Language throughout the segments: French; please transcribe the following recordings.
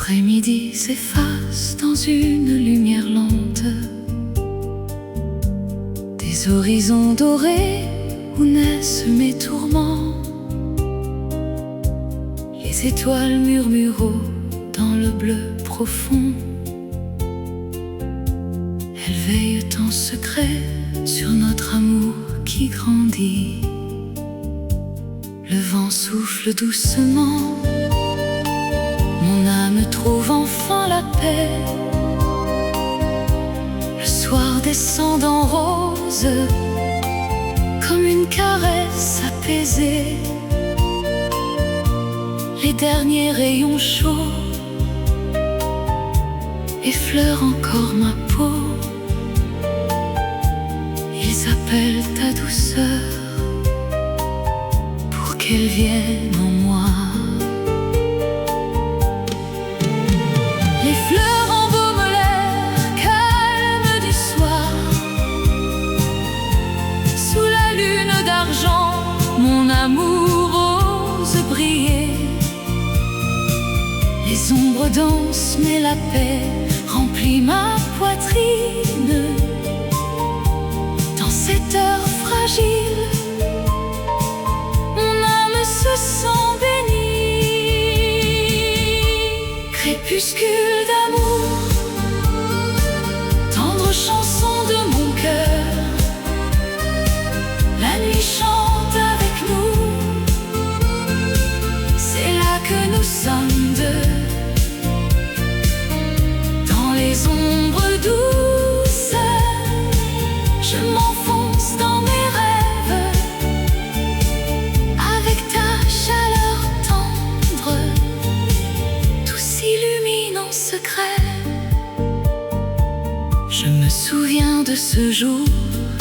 L'après-midi s'efface dans une lumière lente, des horizons dorés où naissent mes tourments. Les étoiles murmurent dans le bleu profond. Elles veillent en secret sur notre amour qui grandit. Le vent souffle doucement, mon âme trouve enfin la paix. Le soir descend en rose, comme une caresse apaisée. Les derniers rayons chauds effleurent encore ma peau. Ils appellent ta douceur pour qu'elle vienne en moi. Les fleurs embaument l'air calme du soir. Sous la lune d'argent, mon amour ose briller. Les ombres dansent, mais la paix remplit ma poitrine. Dans cette heure fragile, mon âme se sent bénie. Crépuscule d'amour, tendre chanson de mon cœur. La nuit chante avec nous, c'est là que nous sommes deux. Dans les ombres douces, je m'enfonce dans mes rêves. Avec ta chaleur tendre, tout s'illumine en secret. Je me souviens de ce jour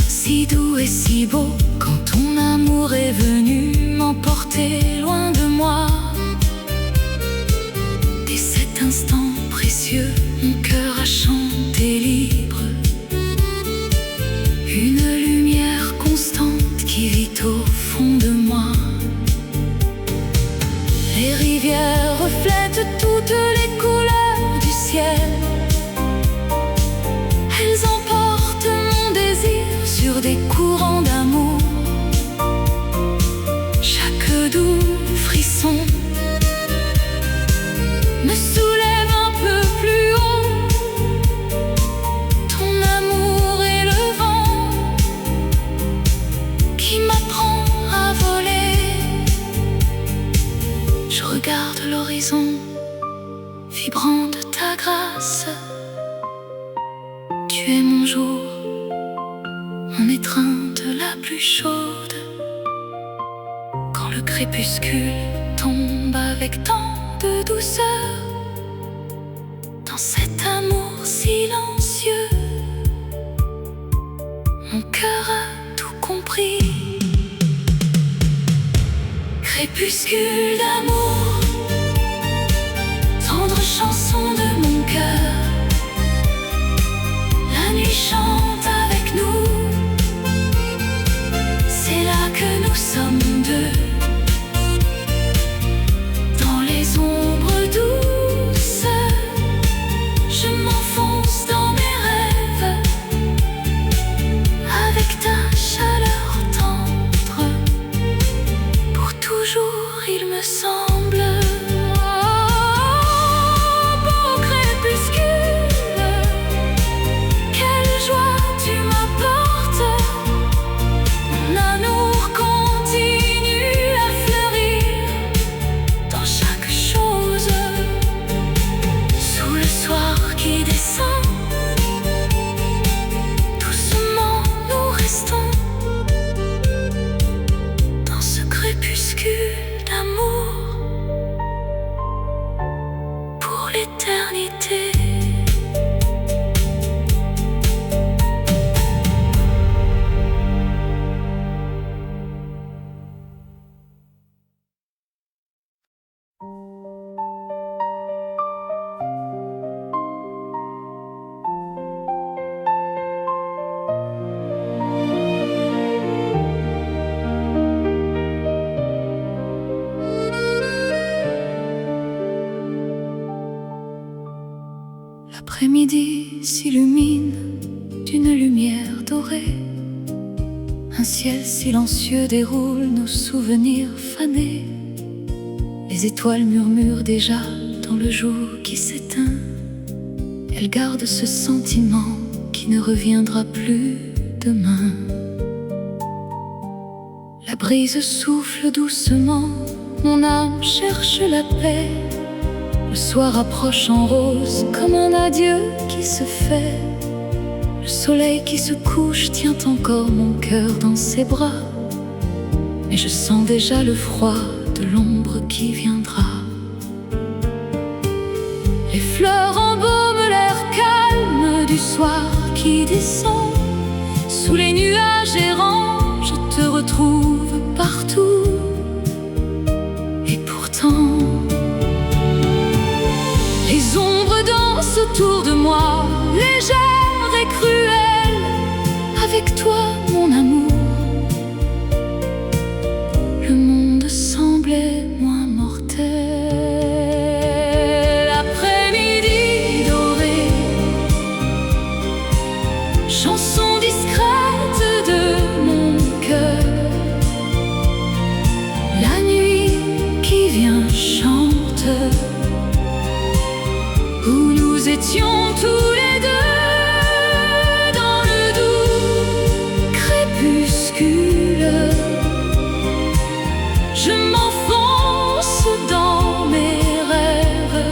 si doux et si beau, quand ton amour est venu m'emporter loin de moi. Dès cet instant précieux, mon cœur a chanté libre. Une lumière constante qui vit au fond de moi. Les rivières reflètent toutes les couleurs du ciel. Elles emportent mon désir sur des courants d'amour. Chaque doux frisson me soulève un peu plus haut. Ton amour est le vent qui m'apprend à voler. Je regarde l'horizon vibrant de ta grâce. Tu es mon jour, mon étreinte la plus chaude. Quand le crépuscule tombe avec tant de douceur, dans cet amour silencieux, mon cœur a tout compris. Crépuscule d'amour, tendre chanson de mon cœur. La nuit chante avec nous, c'est là que nous sommes deux. Dans les ombres douces, je m'enfonce dans mes rêves. Avec ta chaleur tendre, pour toujours il me semble. Oh, beau crépuscule, quelle joie tu m'apportes. Mon amour continue à fleurir dans chaque chose. Sous le soir qui descend, doucement nous restons dans ce crépuscule d'amour pour l'éternité. L'après-midi s'illumine d'une lumière dorée. Un ciel silencieux déroule nos souvenirs fanés. Les étoiles murmurent déjà dans le jour qui s'éteint. Elles gardent ce sentiment qui ne reviendra plus demain. La brise souffle doucement, mon âme cherche la paix. Le soir approche en rose comme un adieu qui se fait. Le soleil qui se couche tient encore mon cœur dans ses bras. Mais je sens déjà le froid de l'ombre qui viendra. Les fleurs embaument l'air calme du soir qui descend. Sous les nuages errants, je te retrouve partout. Et pourtant, les ombres dansent autour de moi, légères et cruelles. Avec toi, mon amour, le monde semblait moins mortel. Après-midi doré, chanson discrète de mon cœur. La nuit qui vient chante, où nous étions tous les deux dans le doux crépuscule. Je m'enfonce dans mes rêves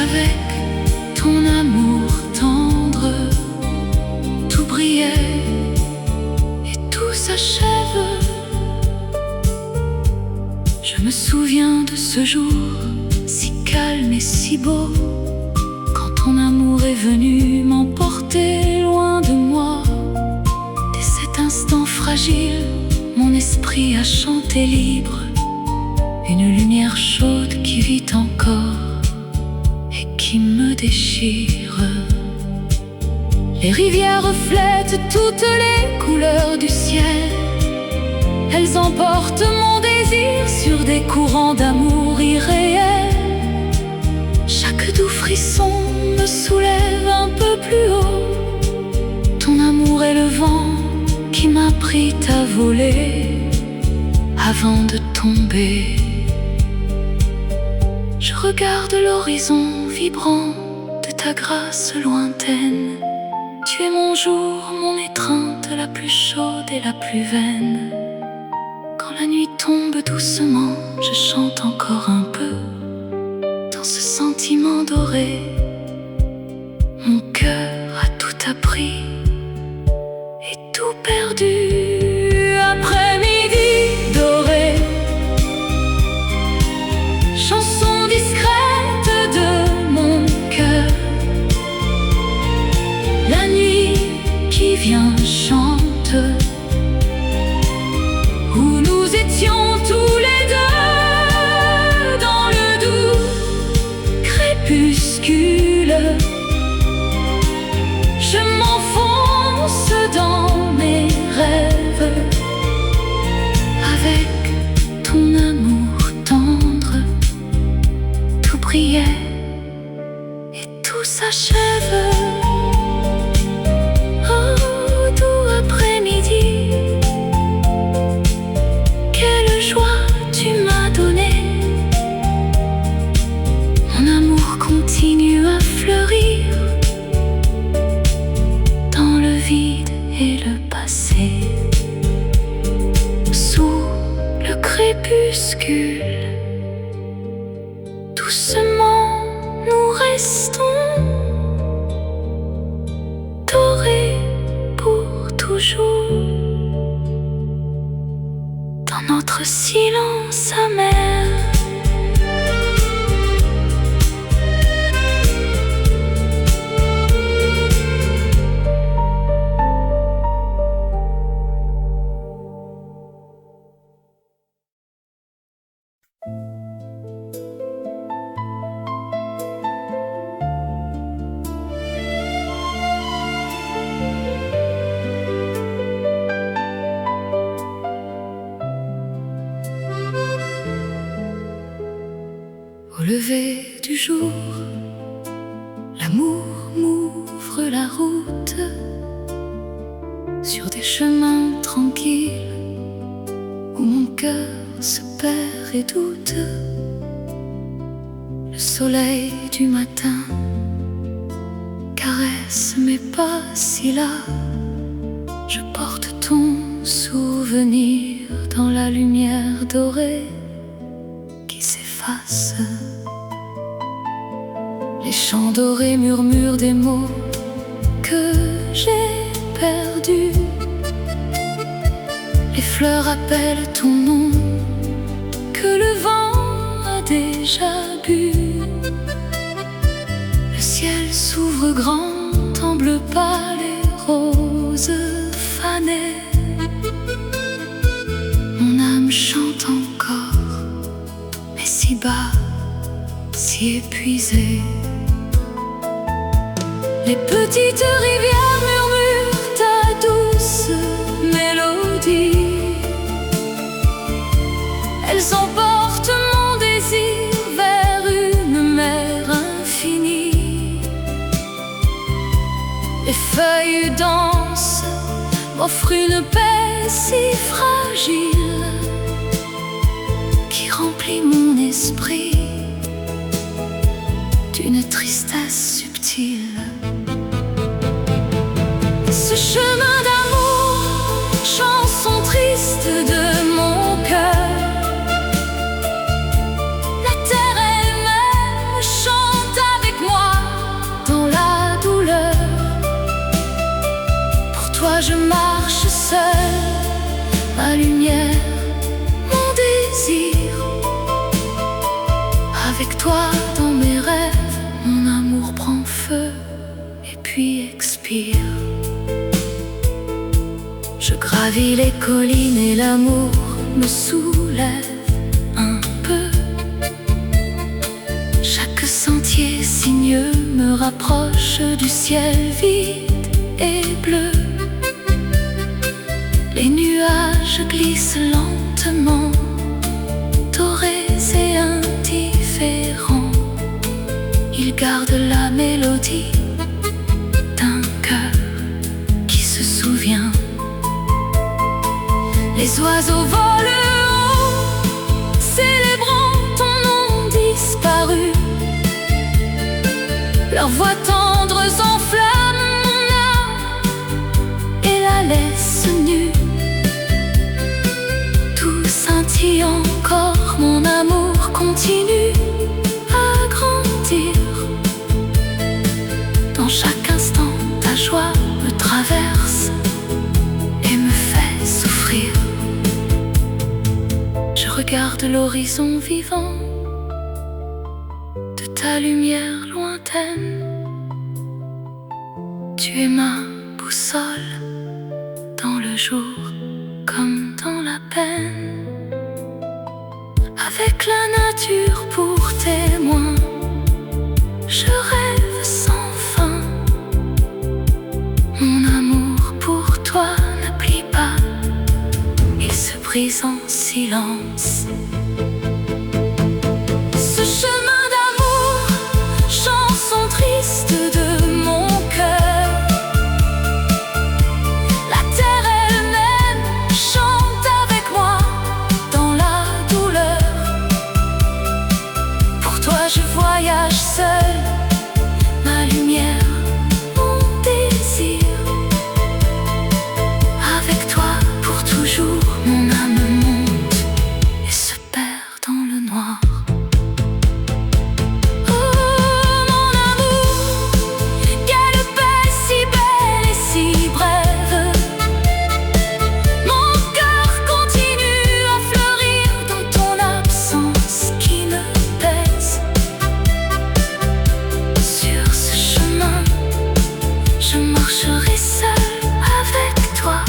avec ton amour tendre. Tout brillait et tout s'achève. Je me souviens de ce jour si calme et si beau, quand ton amour est venu m'emporter loin de moi. Dès cet instant fragile, mon esprit a chanté libre, une lumière chaude qui vit encore et qui me déchire. Les rivières reflètent toutes les couleurs du ciel. Elles emportent mon désir sur des courants d'amour irréels. Chaque doux frisson me soulève un peu plus haut. Ton amour est le vent qui m'a pris à voler avant de tomber. Je regarde l'horizon vibrant de ta grâce lointaine. Tu es mon jour, mon étreinte la plus chaude et la plus vaine. Quand la nuit tombe doucement, je chante encore un peu. Dans ce sentiment doré, mon cœur a tout appris et tout perdu. Après-midi doré, chanson discrète de mon cœur. La nuit qui vient chante, où nous étions tous les deux dans le doux crépuscule. Je m'enfonce dans mes rêves avec ton amour tendre. Tout brillait et tout s'achève. Oh, doux après-midi, quelle joie tu m'as donnée. Mon amour continue à fleurir dans le vide et le passé. Sous le crépuscule, doucement nous restons dorés pour toujours dans notre silence amer. Au lever du jour, L'amour m'ouvre la route sur des chemins tranquilles où mon cœur se perd et doute. Le soleil du matin caresse mes pas si là. Je porte ton souvenir dans la lumière dorée qui s'efface. Les chants dorés murmurent des mots que j'ai perdus. Les fleurs appellent ton nom que le vent a déjà bu. Le ciel s'ouvre grand en bleu pâle et rose fané. Mon âme chante encore, mais si bas, si épuisée. Les petites rivières murmurent ta douce mélodie. Elles emportent mon désir vers une mer infinie. Les feuilles dansent, m'offrent une paix si fragile qui remplit mon esprit d'une tristesse subtile. Ce chemin d'amour, chanson triste de mon cœur. La terre elle-même chante avec moi dans la douleur. Pour toi je marche seule, ma lumière, mon désir. Avec toi dans mes rêves, mon amour prend feu et puis expire. Je gravis les collines et l'amour me soulève un peu. Chaque sentier sinueux me rapproche du ciel vide et bleu. Les nuages glissent lentement, dorés et indifférents. Ils gardent la mélodie d'un cœur qui se souvient. Les oiseaux volent haut, célébrant ton nom disparu. Leurs voix tendres enflamment mon âme et la laissent nue. Tout scintille encore, mon amour continue à grandir. Dans chaque instant, ta joie me traverse et me fait souffrir. Je regarde l'horizon vivant de ta lumière lointaine. Tu es ma boussole dans le jour comme dans la peine. Avec la nature pour témoin, je rêve sans fin. Mon amour pour toi ne plie pas, il se brise en silence. Ce chemin d'amour, chanson triste de mon cœur. La terre elle-même chante avec moi dans la douleur. Pour toi je voyage seul, ma lumière, mon désir. Avec toi pour toujours, mon âme monte et se perd dans le noir. Oh mon amour, quelle paix si belle et si brève. Mon cœur continue à fleurir dans ton absence qui me pèse. Sur ce chemin, je marcherai seule avec toi.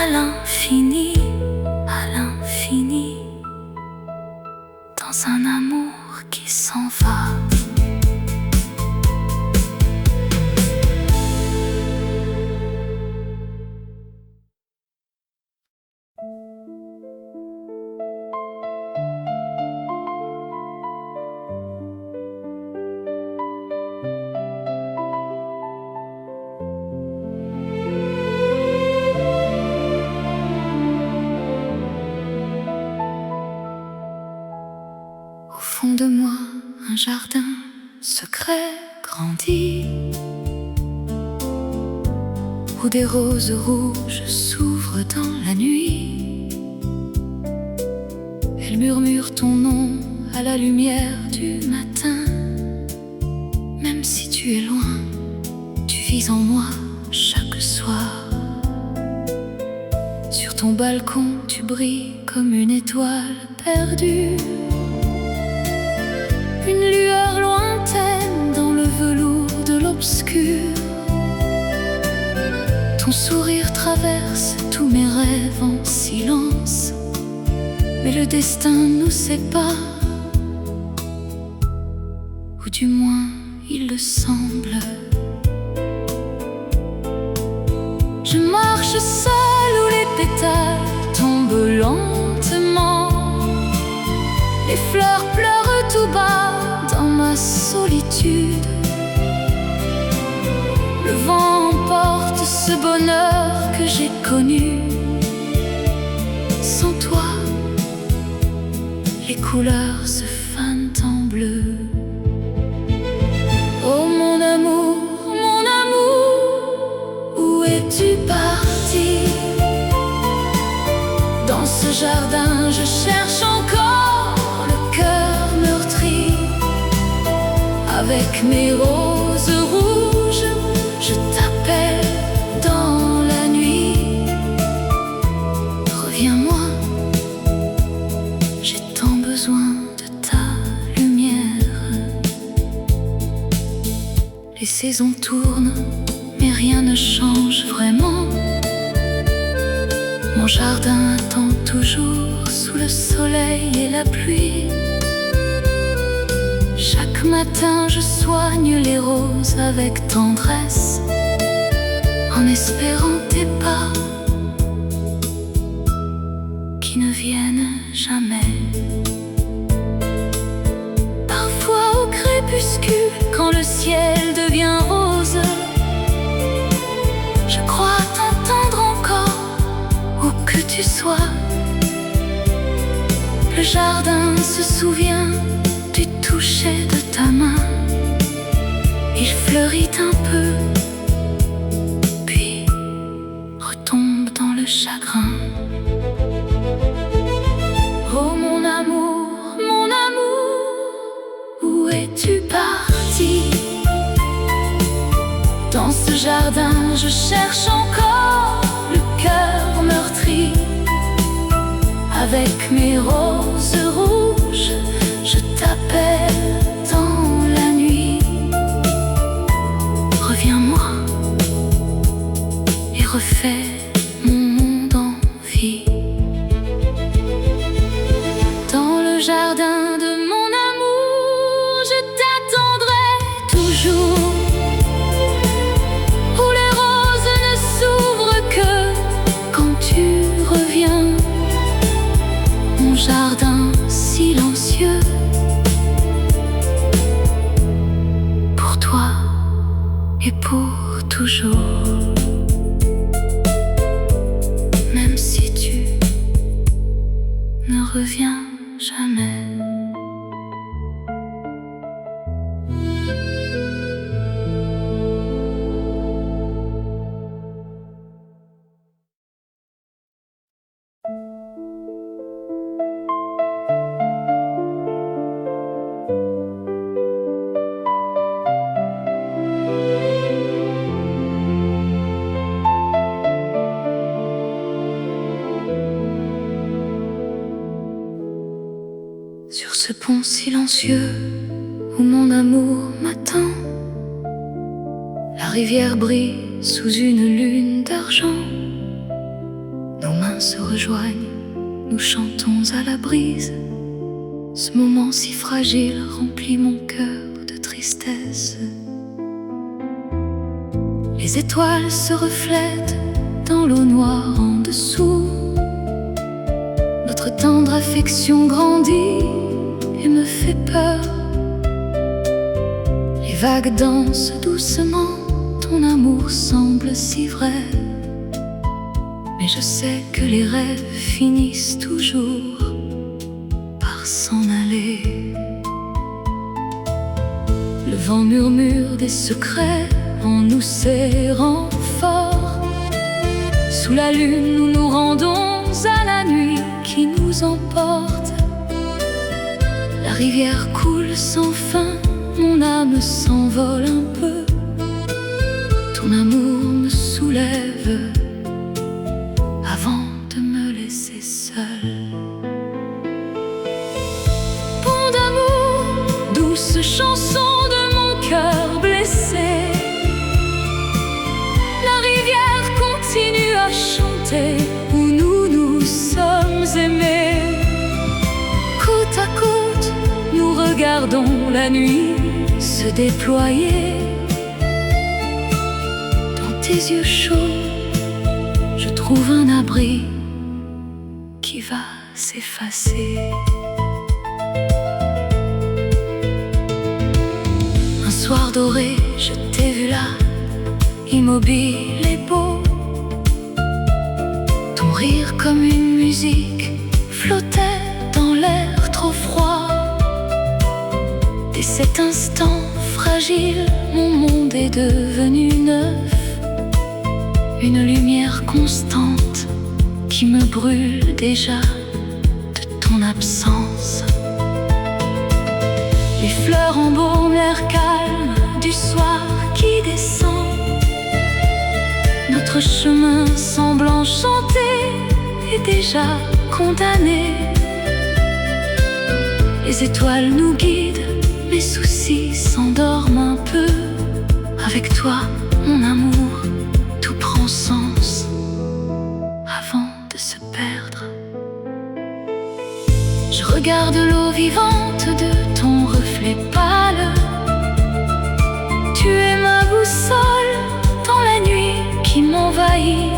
À l'infini, dans un amour qui s'en va. fond de moi, un jardin secret grandit, où des roses rouges s'ouvrent dans la nuit. Elles murmurent ton nom à la lumière du matin. Même si tu es loin, tu vis en moi chaque soir. Sur ton balcon, tu brilles comme une étoile perdue, une lueur lointaine dans le velours de l'obscur. Ton sourire traverse tous mes rêves en silence, mais le destin nous sépare, ou du moins il le semble. Je marche seule où les pétales tombent lentement, les fleurs pleurent tout bas dans ma solitude. Le vent emporte ce bonheur que j'ai connu. Sans toi, les couleurs se fanent en bleu. Oh mon amour, où es-tu parti? Dans ce jardin, je cherche encore le cœur meurtri. Avec mes roses rouges, je t'appelle dans la nuit. Reviens-moi, j'ai tant besoin de ta lumière. Les saisons tournent, mais rien ne change vraiment. Mon jardin attend toujours sous le soleil et la pluie. Chaque matin je soigne les roses avec tendresse, en espérant tes pas qui ne viennent jamais. Parfois au crépuscule, quand le ciel devient rose, je crois t'entendre encore où que tu sois. Le jardin se souvient du toucher de ta main. Il fleurit un peu, puis retombe dans le chagrin. Oh mon amour, où es-tu parti? Dans ce jardin, je cherche encore le cœur meurtri. Avec mes roses rouges, je t'appelle dans la nuit. Reviens-moi et refais mon monde en vie. Dans le jardin de mon amour, je t'attendrai toujours, où les roses ne s'ouvrent que quand tu reviens. Mon jardin silencieux, pour toi et pour toujours. Même si tu ne reviens jamais. Sur ce pont silencieux où mon amour m'attend, la rivière brille sous une lune d'argent. Nos mains se rejoignent, nous chantons à la brise. Ce moment si fragile remplit mon cœur de tristesse. Les étoiles se reflètent dans l'eau noire en dessous. Notre tendre affection grandit et me fait peur. Les vagues dansent doucement, ton amour semble si vrai. Mais je sais que les rêves finissent toujours par s'en aller. vent murmure des secrets en nous serrant fort. Sous la lune, nous nous rendons à la nuit qui nous emporte. La rivière coule sans fin, mon âme s'envole un peu. Ton amour me soulève avant de me laisser seule. Pont d'amour, douce chanson de mon cœur blessé. La rivière continue à chanter où nous nous sommes aimés. Côte à côte, nous regardons la nuit se déployer. Dans tes yeux chauds, je trouve un abri qui va s'effacer. Un soir doré, je t'ai vu là, immobile et beau. Ton rire comme une musique flottait dans l'air trop froid. Dès cet instant fragile, mon monde est devenu neuf. Une lumière constante qui me brûle déjà de ton absence. Les fleurs embaument l'air calme du soir qui descend. Notre chemin semble enchanté et déjà condamné. Les étoiles nous guident, mes soucis s'endorment un peu. Avec toi, mon amour, tout prend sens avant de se perdre. Je regarde l'eau vivante de ton reflet pâle. Tu es ma boussole dans la nuit qui m'envahit.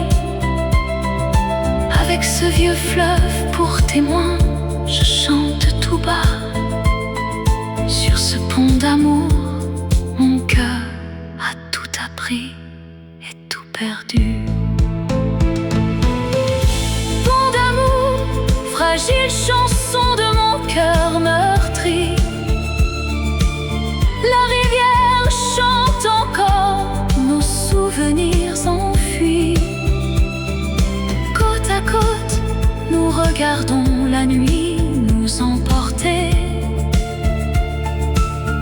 Avec ce vieux fleuve pour témoin, je chante tout bas. Sur ce pont d'amour, mon cœur a tout appris et tout perdu. Pont d'amour, fragile chanson de mon cœur meurtri. La rivière chante encore nos souvenirs enfuis. Côte à côte, nous regardons la nuit nous emporter.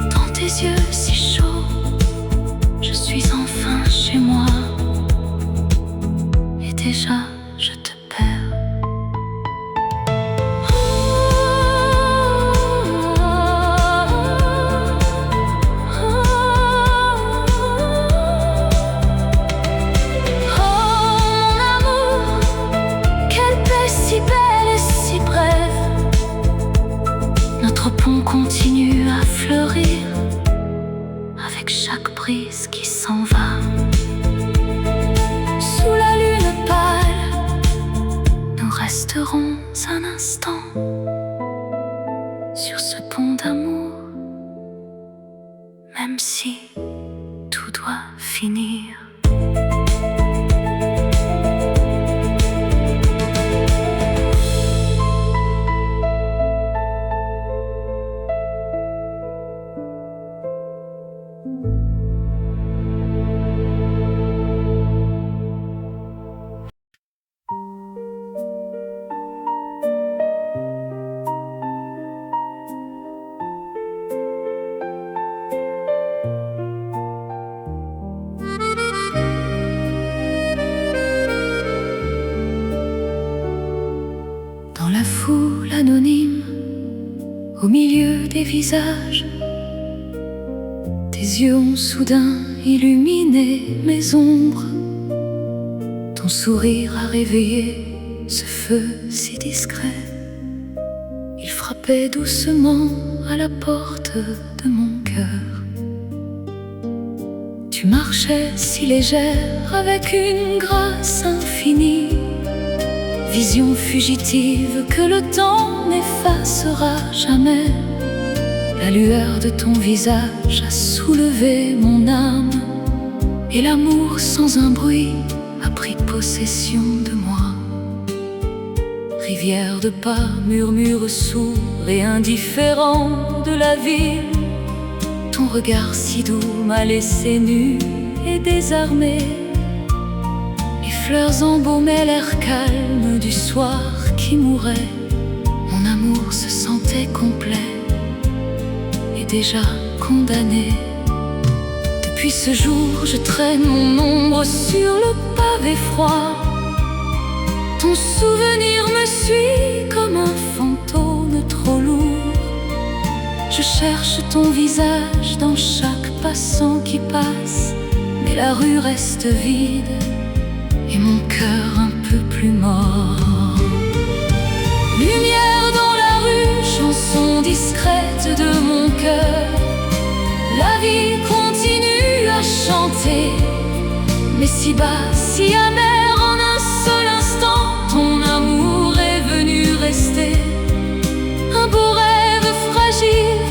Dans tes yeux si chauds, je suis enfin chez moi. Et déjà, je te perds. Notre pont continue à fleurir avec chaque brise qui s'en va. Sous la lune pâle, nous resterons un instant sur ce pont d'amour, même si tout doit finir. Dans la foule anonyme, au milieu des visages, tes yeux ont soudain illuminé mes ombres. Ton sourire a réveillé ce feu si discret. Il frappait doucement à la porte de mon cœur. Tu marchais si légère avec une grâce infinie. Vision fugitive que le temps n'effacera jamais. La lueur de ton visage a soulevé mon âme, et l'amour sans un bruit a pris possession de moi. Rivière de pas, murmure sourd et indifférent de la ville, ton regard si doux m'a laissé nu et désarmé. Les fleurs embaumaient l'air calme du soir qui mourait. Mon amour se sentait complet et déjà condamné. Depuis ce jour, je traîne mon ombre sur le pavé froid. Ton souvenir me suit comme un fantôme trop lourd. Je cherche ton visage dans chaque passant qui passe, mais la rue reste vide et mon cœur un peu plus mort. Lumière dans la rue, chanson discrète de mon cœur. La vie continue à chanter, mais si bas, si amer, en un seul instant, ton amour est venu rester. Un beau rêve fragile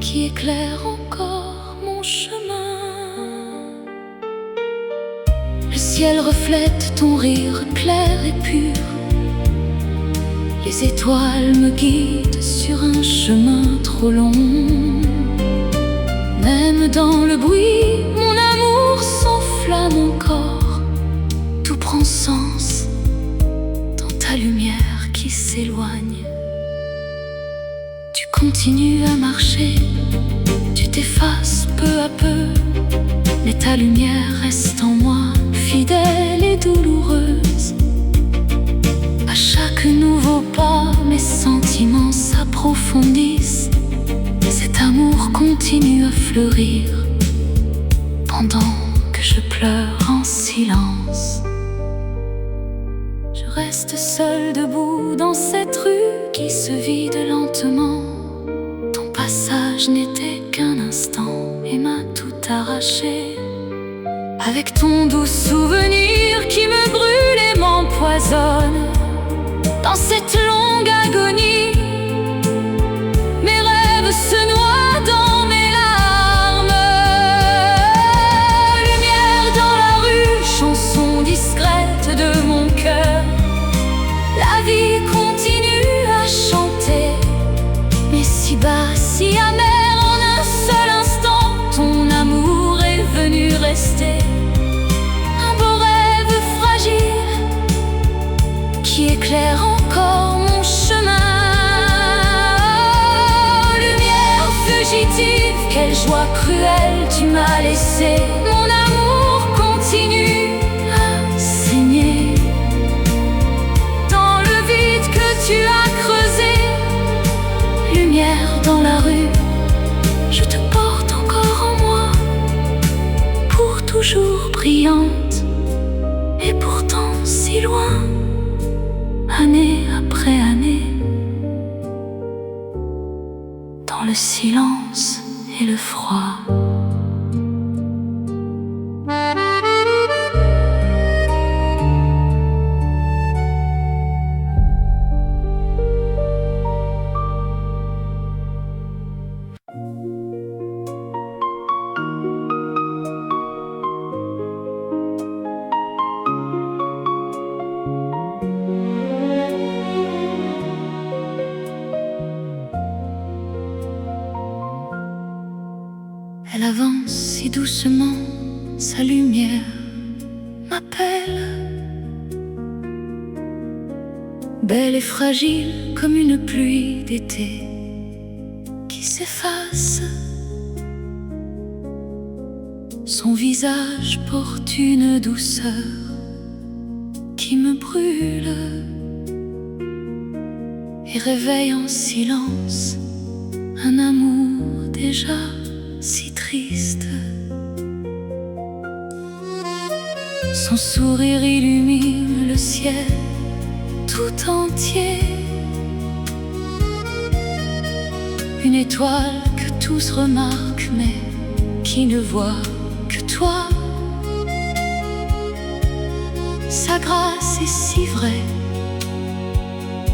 qui éclaire encore mon chemin. Le ciel reflète ton rire clair et pur. Les étoiles me guident sur un chemin trop long. Même dans le bruit, mon amour s'enflamme encore. Tout prend sens dans ta lumière qui s'éloigne. Tu continues à marcher, tu t'effaces peu à peu, mais ta lumière reste en moi, fidèle et douloureuse. À chaque nouveau pas, mes sentiments s'approfondissent. Cet amour continue à fleurir pendant que je pleure en silence. Je reste seule debout dans cette rue qui se vide lentement. Ton passage n'était qu'un instant et m'a tout arraché. Avec ton doux souvenir qui me brûle et m'empoisonne. Dans cette longue agonie, mes rêves se noient dans mes larmes. Lumière dans la rue, chanson discrète de mon cœur. La vie continue à chanter, mais si bas, si amer, en un seul instant, ton amour est venu rester. Un beau rêve fragile qui éclaire encore mon chemin. Lumière fugitive, quelle joie cruelle tu m'as laissé. Mon amour continue à saigner dans le vide que tu as creusé. Lumière dans la rue, je te porte encore en moi, pour toujours brillante et pourtant si loin. Année après année, dans le silence et le froid. Elle avance si doucement, sa lumière m'appelle. Belle et fragile comme une pluie d'été qui s'efface. Son visage porte une douceur qui me brûle et réveille en silence un amour déjà si triste. Son sourire illumine le ciel tout entier. Une étoile que tous remarquent mais qui ne voit que toi. Sa grâce est si vraie,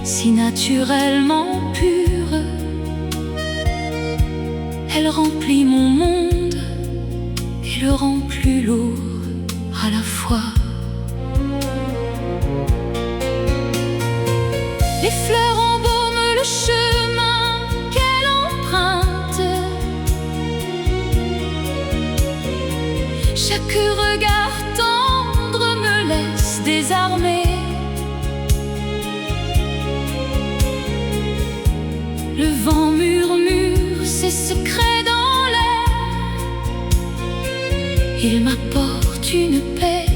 si naturellement pure. Elle remplit mon monde et le rend plus lourd à la fois. Les fleurs embaument le chemin qu'elle emprunte. désarmé. Le vent murmure ses secrets dans l'air. Il m'apporte une paix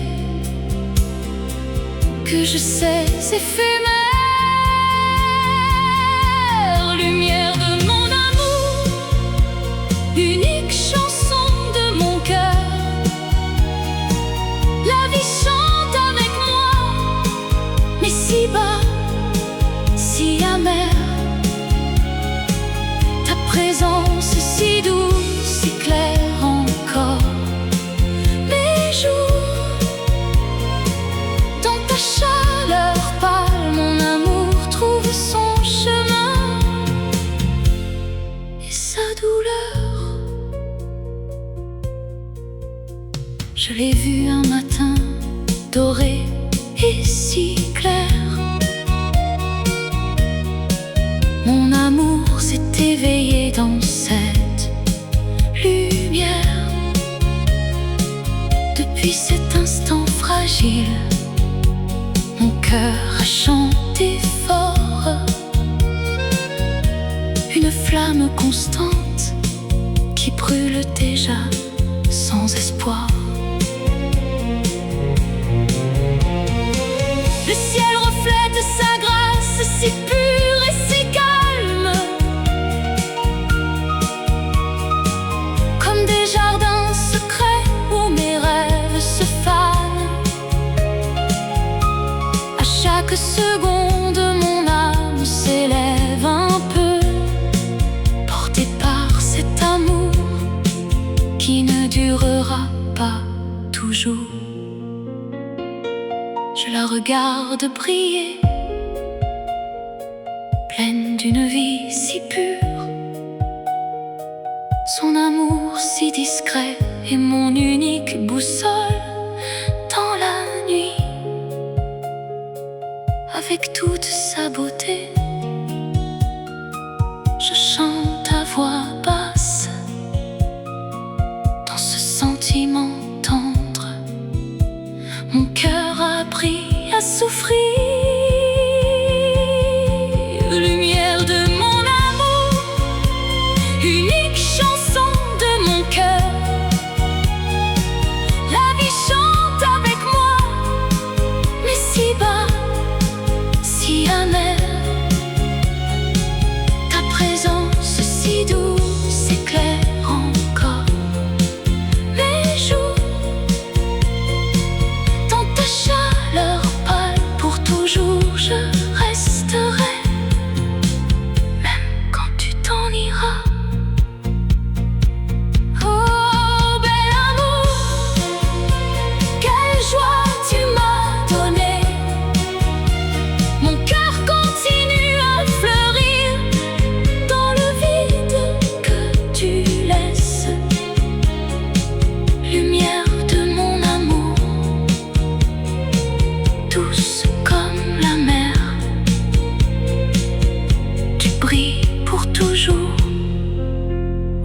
que je sais éphémère. Lumière de mon amour, unique chanson de mon cœur. La vie chante avec moi, mais si bas, si amère. Ta présence si douce, si claire encore. Mes jours, dans ta chaleur pâle, mon amour trouve son chemin et sa douleur. Je l'ai vu un matin doré et si clair. Mon amour s'est éveillé dans cette lumière. Depuis cet instant fragile, mon cœur a chanté fort. Une flamme constante qui brûle déjà sans espoir. Le ciel reflète sa grâce si pure et si calme, comme des jardins secrets où mes rêves se fanent. À chaque seconde, mon âme s'élève un peu, portée par cet amour qui ne durera pas toujours. Je la regarde briller, pleine d'une vie si pure. Son amour si discret est mon unique boussole dans la nuit. Avec toute sa beauté, je chante à voix basse dans ce sentiment tendre. Mon cœur a appris à souffrir. Lumière de mon amour, unique chanson de mon cœur. La vie chante avec moi, mais si bas, si amère. Ta présence si douce et claire encore. Mes jours, dans ta chaleur pâle, pour toujours je resterai. Même quand tu t'en iras. Oh bel amour, quelle joie tu m'as donnée. Mon cœur continue à fleurir dans le vide que tu laisses. Lumière de mon amour, douce comme la mer. Tu brilles pour toujours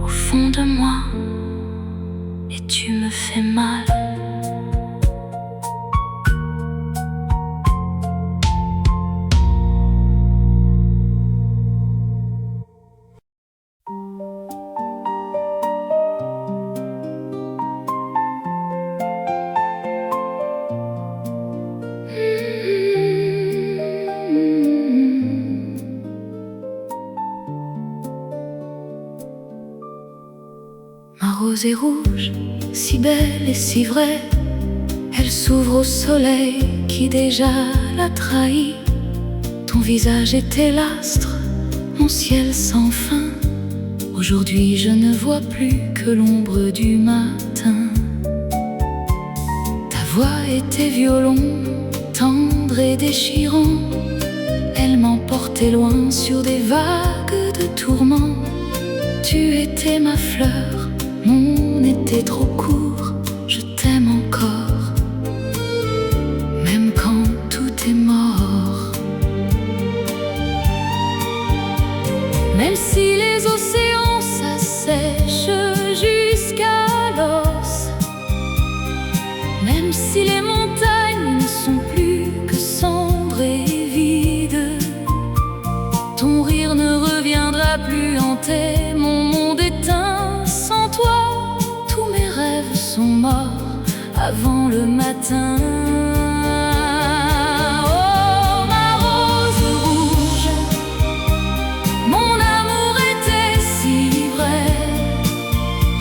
au fond de moi et tu me fais mal. Ma rose est rouge, si belle et si vraie. Elle s'ouvre au soleil qui déjà l'a trahi. Ton visage était l'astre, mon ciel sans fin. Aujourd'hui je ne vois plus que l'ombre du matin. Ta voix était violon, tendre et déchirant. Elle m'emportait loin sur des vagues de tourments. Tu étais ma fleur, mon été trop court. Je t'aime encore, même quand tout est mort. Même si les océans s'assèchent jusqu'à l'os, même si les montagnes ne sont plus vas plus hanter mon monde éteint. Sans toi, tous mes rêves sont morts avant le matin. Oh, ma rose rouge, mon amour était si vrai.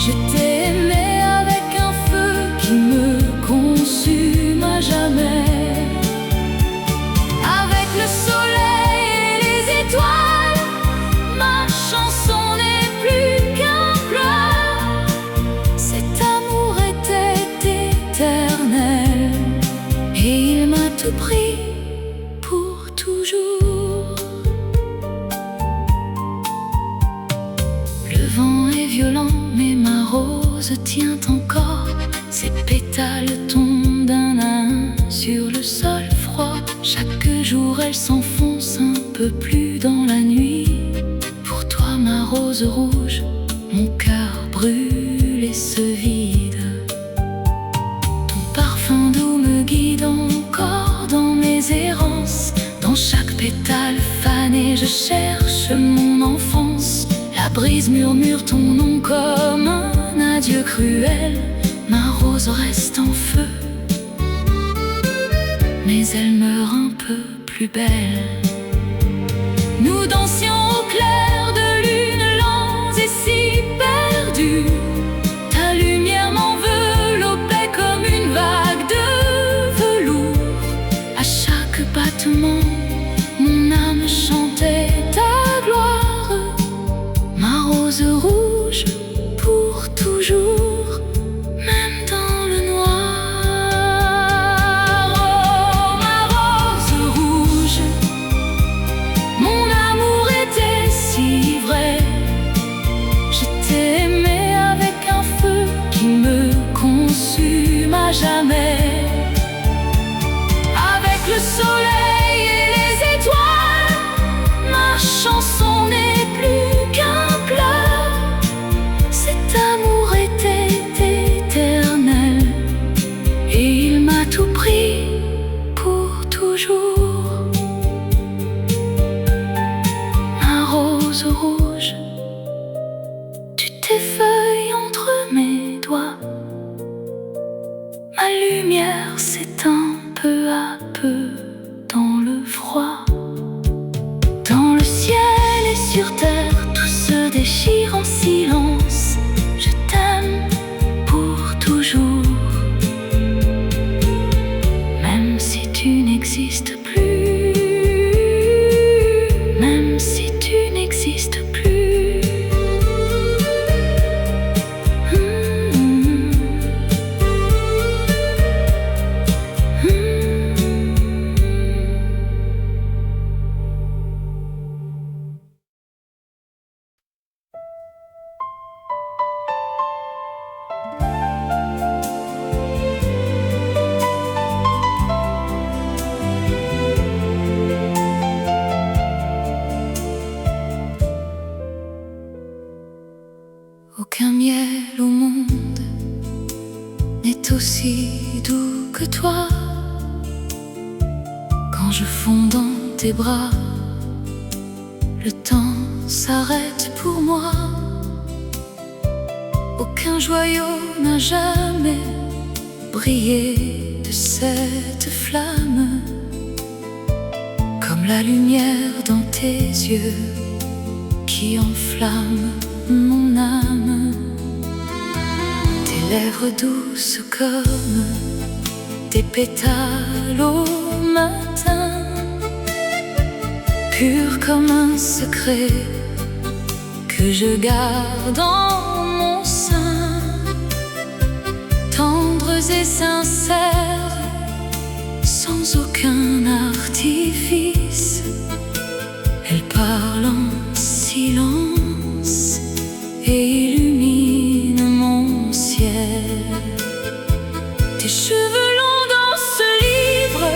Je t'ai aimé avec un feu qui me consume à jamais. Avec le soleil et les étoiles, ma chanson n'est plus qu'un pleur. Cet amour était éternel et il m'a tout pris pour toujours. Le vent est violent mais ma rose tient encore. Ses pétales tombent d'un à un sur le sol froid. Chaque jour elle s'enfonce un peu plus dans la nuit. Pour toi ma rose rouge, mon cœur brûle et se vide. Ton parfum doux me guide encore dans mes errances. Dans chaque pétale fané je cherche mon enfance. La brise murmure ton nom comme un adieu cruel. Ma rose reste en feu, mais elle meurt un peu plus belle. Nous dansions au clair de lune, lents et si perdus. Ta lumière m'enveloppait comme une vague de velours. À chaque battement, mon âme chantait ta gloire. Ma rose rouge pour toujours, même dans le noir. Oh, ma rose rouge, mon amour était si vrai. Je t'ai aimé avec un feu qui me consume à jamais. Avec le soleil et les étoiles, ma chanson n'est plus qu'un pleur. Cet amour était éternel et il m'a tout pris pour toujours. Ma rose rouge, tu t'effeuilles entre mes doigts. Ma lumière s'éteint peu à peu dans le froid. Dans le ciel et sur terre, tout se déchire en silence. Je t'aime pour toujours, même si tu n'existes plus. Même si tu n'existes plus. Aucun miel au monde n'est aussi doux que toi. Quand je fonds dans tes bras, le temps s'arrête pour moi. Aucun joyau n'a jamais brillé de cette flamme comme la lumière dans tes yeux qui enflamme mon âme. Tes lèvres douces comme des pétales au matin, pures comme un secret que je garde en mon sein. Tendres et sincères, sans aucun artifice, elles parlent en silence et illuminent mon ciel. Tes cheveux longs dans ce livre,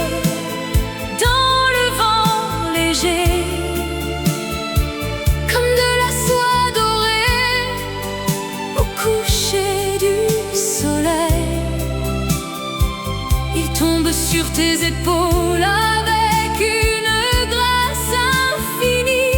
dans le vent léger, comme de la soie dorée au coucher du soleil. Ils tombent sur tes épaules avec une grâce infinie,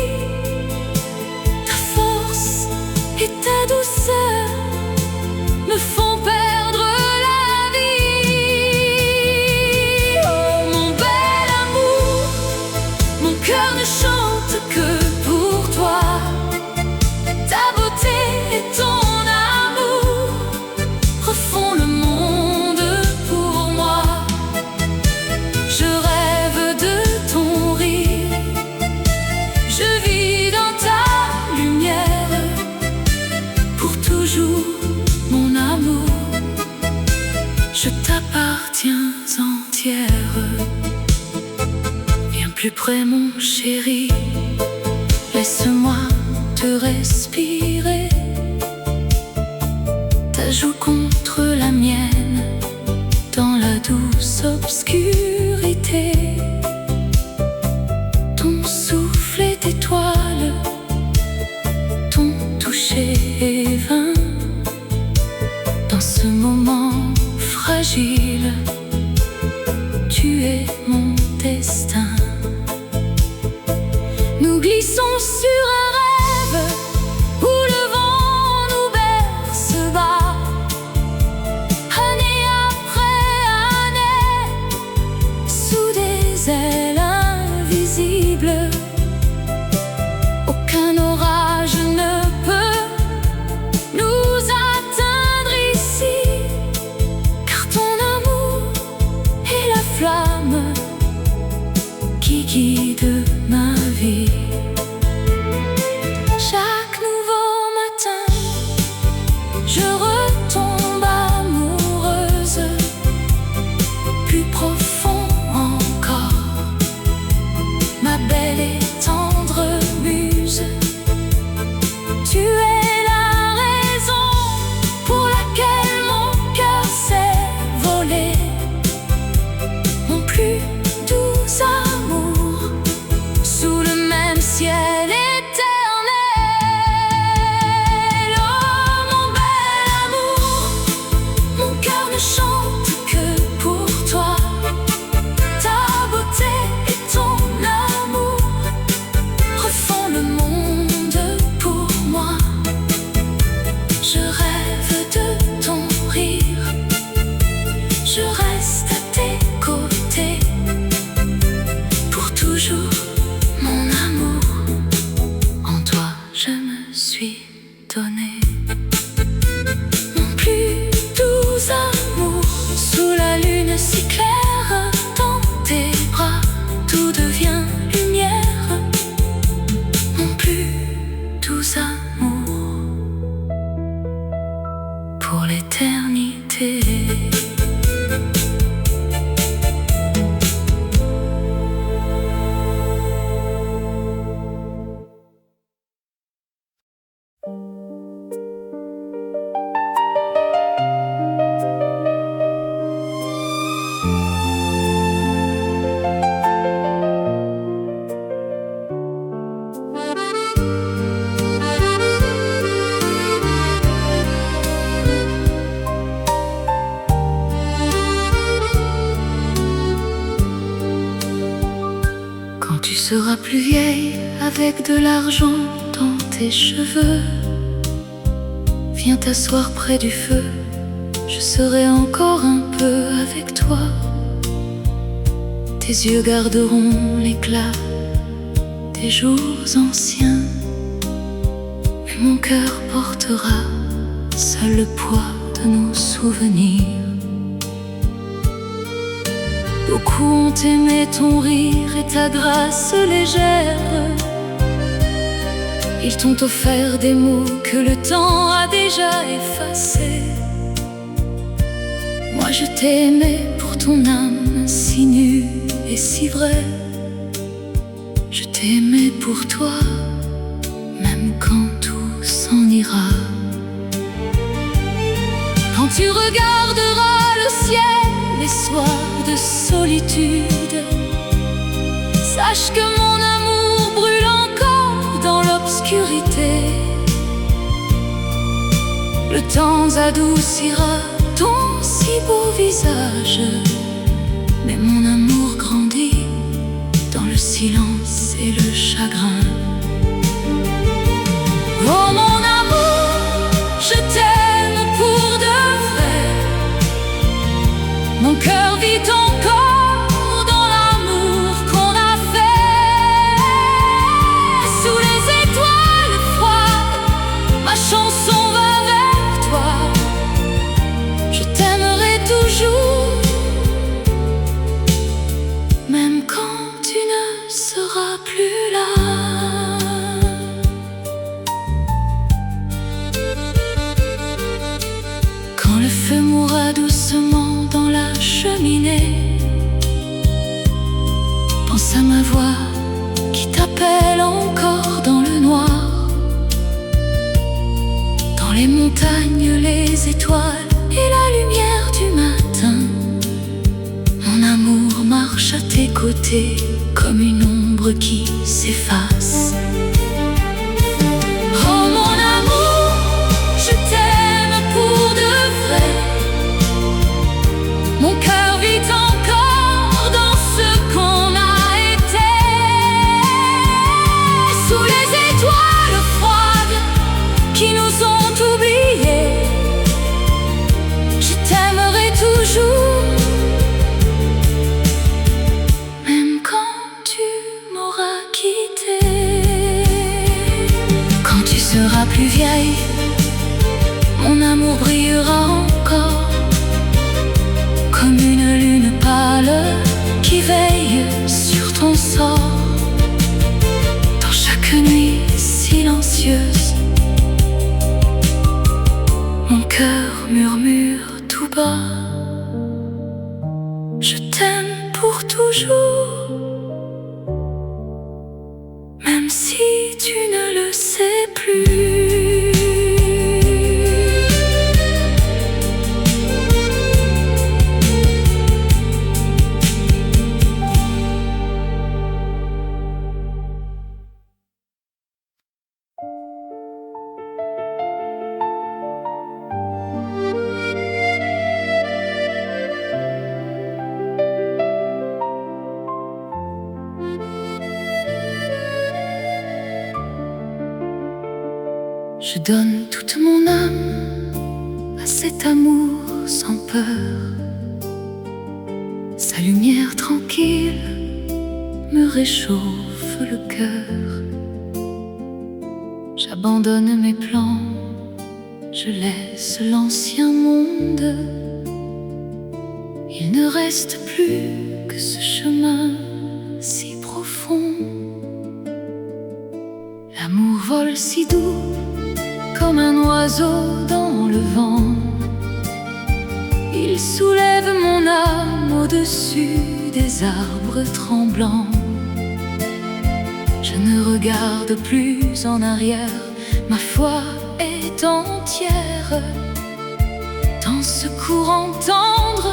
près mon chéri, laisse-moi te respirer. Ta joue contre la mienne, dans la douce obscurité. Ton souffle est étoile, ton toucher est vain. Dans ce moment fragile, tu es mon destin. Nous glissons sur un rêve où le vent nous berce bas. Année après année, sous des ailes invisibles. Aucun orage ne peut nous atteindre ici, car ton amour est la flamme qui guide ma vie. Chaque nouveau matin, je retombe amoureuse, plus profond encore, ma belle et tendre muse. Tu es la raison pour laquelle mon cœur s'est volé, mon plus doux amour, sous le même ciel éternel. Oh mon bel amour, mon cœur ne chante que pour toi. Ta beauté et ton amour refont le monde pour moi. Je rêve de ton rire, je reste à tes côtés pour toujours. Mon amour, en toi je me suis donné. Mon plus doux amour, sous la lune si claire, dans tes bras tout devient lumière. Mon plus doux amour, pour l'éternité. Quand tu seras plus vieille, avec de l'argent dans tes cheveux, viens t'asseoir près du feu, je serai encore un peu avec toi. Tes yeux garderont l'éclat des jours anciens, mais mon cœur portera seul le poids de nos souvenirs. Beaucoup ont aimé ton rire et ta grâce légère. Ils t'ont offert des mots que le temps a déjà effacés. Moi je t'ai aimé pour ton âme si nue et si vraie. Je t'ai aimé pour toi, même quand tout s'en ira. Quand tu regarderas le ciel les soirs de solitude, sache que mon amour brûle encore dans l'obscurité. Le temps adoucira ton si beau visage, mais mon amour grandit dans le silence et le chagrin. Oh mon amour, je t'aime pour de vrai. Mon cœur vit encore dans l'amour qu'on a fait. Sous les étoiles froides, ma chanson va vers toi. Je t'aimerai toujours, même quand tu ne seras plus là. Quand le feu mourra doucement dans la cheminée, pense à ma voix les montagnes, les étoiles et la lumière du matin, mon amour marche à tes côtés comme une ombre qui s'efface. Oh mon amour, je t'aime pour de vrai. Mon cœur vit encore dans ce qu'on a été. Sous les étoiles froides qui nous ont oubliés, je t'aimerai toujours, même quand tu m'auras quitté. Quand tu seras plus vieille, mon amour brillera encore comme une lune pâle qui veille sur ton sort. Dans chaque nuit silencieuse, mon cœur murmure tout bas: je t'aime pour toujours, même si tu ne le sais plus. Je donne toute mon âme à cet amour sans peur. Sa lumière tranquille me réchauffe le cœur. J'abandonne mes plans, je laisse l'ancien monde. Il ne reste plus que ce chemin si profond. L'amour vole si doux comme un oiseau dans le vent. Il soulève mon âme au-dessus des arbres tremblants. Je ne regarde plus en arrière, ma foi est entière. Dans ce courant tendre,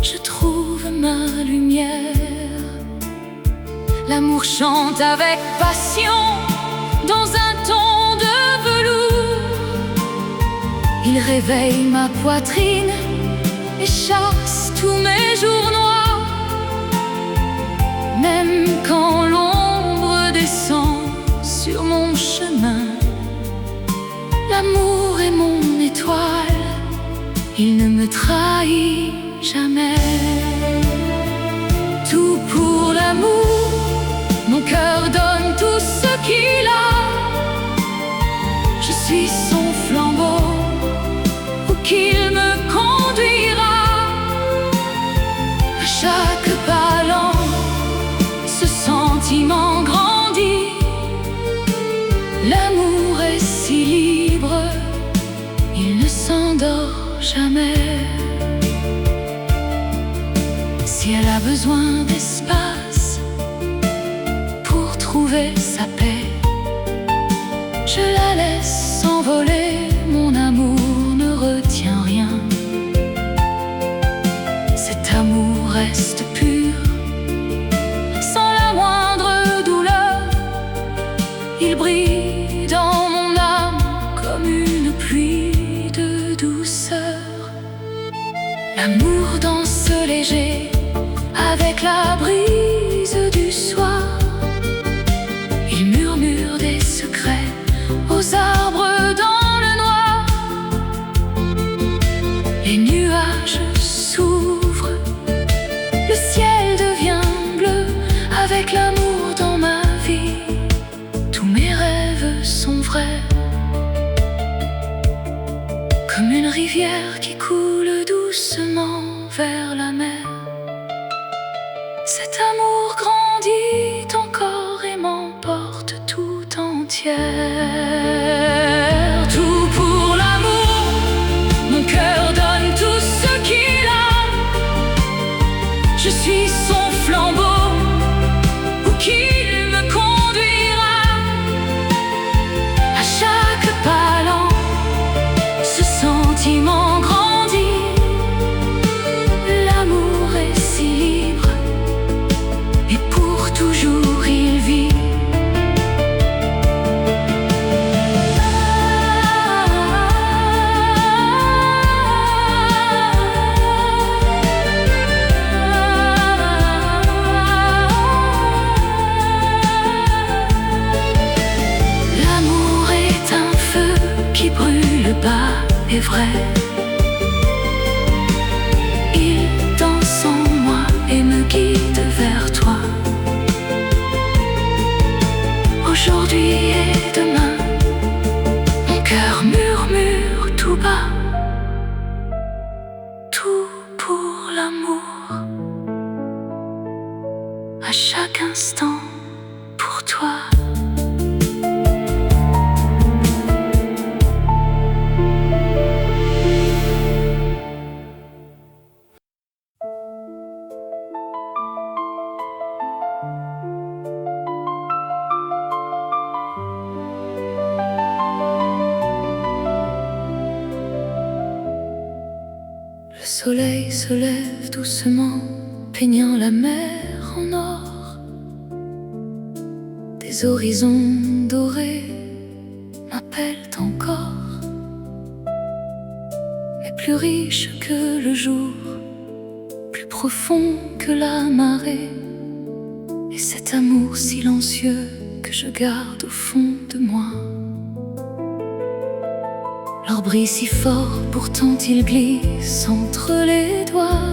je trouve ma lumière. L'amour chante avec passion dans un ton de velours. Il réveille ma poitrine et chasse tous mes jours noirs. Même quand l'ombre descend sur mon chemin, l'amour est mon étoile, il ne me trahit jamais. Tout pour l'amour, mon cœur donne tout ce qu'il a. Je suis son flambeau, où qu'il me conduira. À chaque pas lent, ce sentiment grandit. L'amour est si libre, il ne s'endort jamais. Si elle a besoin d'espace pour trouver sa paix, je la laisse s'envoler, mon amour ne retient rien. Cet amour reste pur, sans la moindre douleur. Il brille dans mon âme comme une pluie de douceur. L'amour danse léger avec la brise du soir. Il murmure des secrets aux arbres dans le noir. Les nuages s'ouvrent, le ciel devient bleu avec l'amour dans ma vie. Tous mes rêves sont vrais, comme une rivière qui coule doucement vers la mer. Cet amour grandit encore et m'emporte tout entière. Tout pour l'amour, mon cœur donne tout ce qu'il a. Je suis son flambeau, où qu'il me conduira. À chaque pas lent, est vrai. Il danse en moi et me guide vers toi. Aujourd'hui et demain, mon cœur murmure tout bas. Tout pour l'amour, à chaque instant pour toi. Le soleil se lève doucement, peignant la mer en or. Des horizons dorés m'appellent encore, mais plus riche que le jour, plus profond que la marée, et cet amour silencieux que je garde au fond de moi. L'or brille si fort, pourtant il glisse entre les doigts.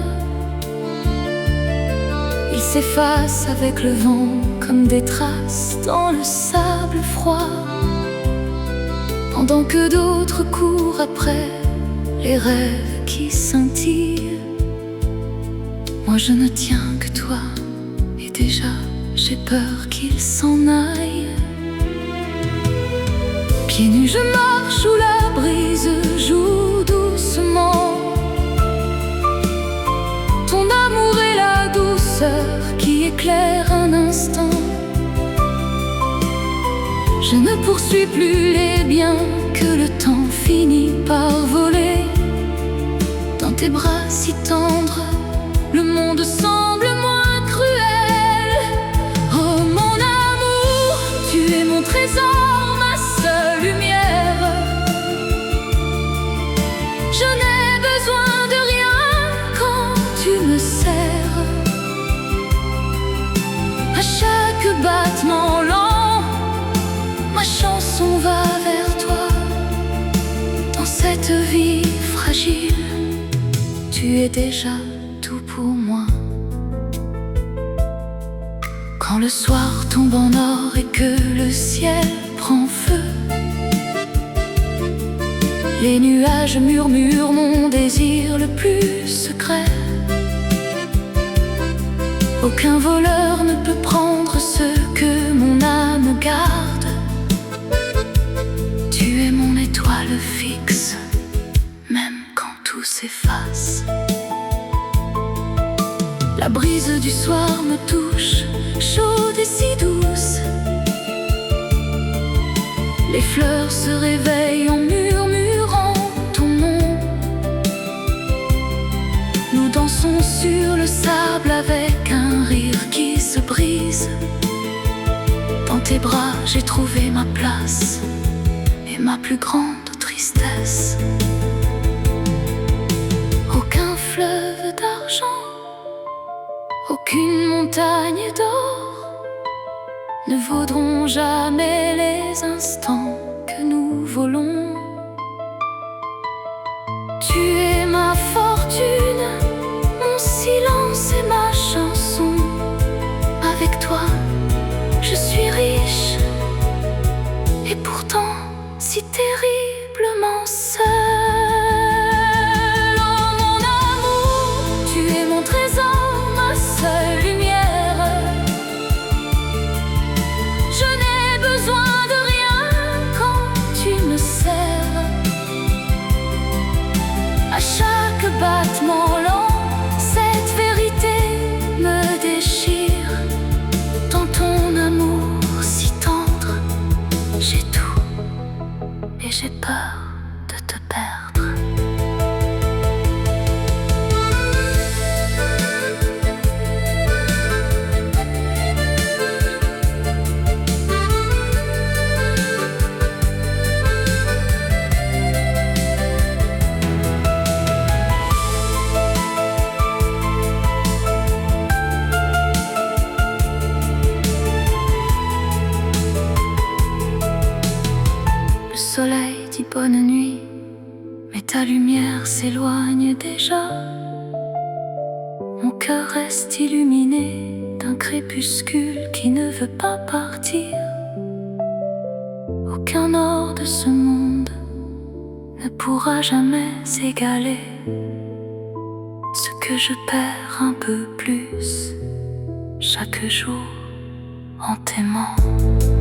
Il s'efface avec le vent comme des traces dans le sable froid. Pendant que d'autres courent après les rêves qui scintillent, moi je ne tiens que toi, et déjà j'ai peur qu'il s'en aille. Pieds nus je marche où la brise joue doucement. Ton amour est la douceur qui éclaire un instant. Je ne poursuis plus les biens que le temps finit par voler. Dans tes bras si tendres, le monde semble moins cruel. Oh mon amour, tu es mon trésor, ma seule lumière. Je n'ai besoin de rien quand tu me serres. À chaque battement lent, ma chanson va vers toi. Dans cette vie fragile, tu es déjà tout pour moi. Quand le soir tombe en or et que le ciel prend feu, les nuages murmurent mon désir le plus secret. Aucun voleur ne peut prendre ce que mon âme garde. Tu es mon étoile fixe, même quand tout s'efface. La brise du soir me touche, chaude et si douce. Les fleurs se réveillent en murmurant ton nom. Nous dansons sur le sable avec un rire qui se brise. Dans tes bras j'ai trouvé ma place et ma plus grande tristesse. Aucun fleuve d'argent, aucune montagne d'or ne vaudront jamais les instants que nous volons. Tu es ma fortune, mon silence et ma chanson. Avec toi, je suis riche et pourtant si terriblement seule. Oh mon amour, tu es mon trésor, ma seule lumière. Je n'ai besoin de rien quand tu me serres. À chaque battement lent, cette vérité me déchire. Dans ton amour si tendre, j'ai tout et j'ai peur de te perdre. Le soleil dit bonne nuit, Mais ta lumière s'éloigne déjà. Mon cœur reste illuminé d'un crépuscule qui ne veut pas partir. Aucun or de ce monde ne pourra jamais égaler ce que je perds un peu plus chaque jour en t'aimant.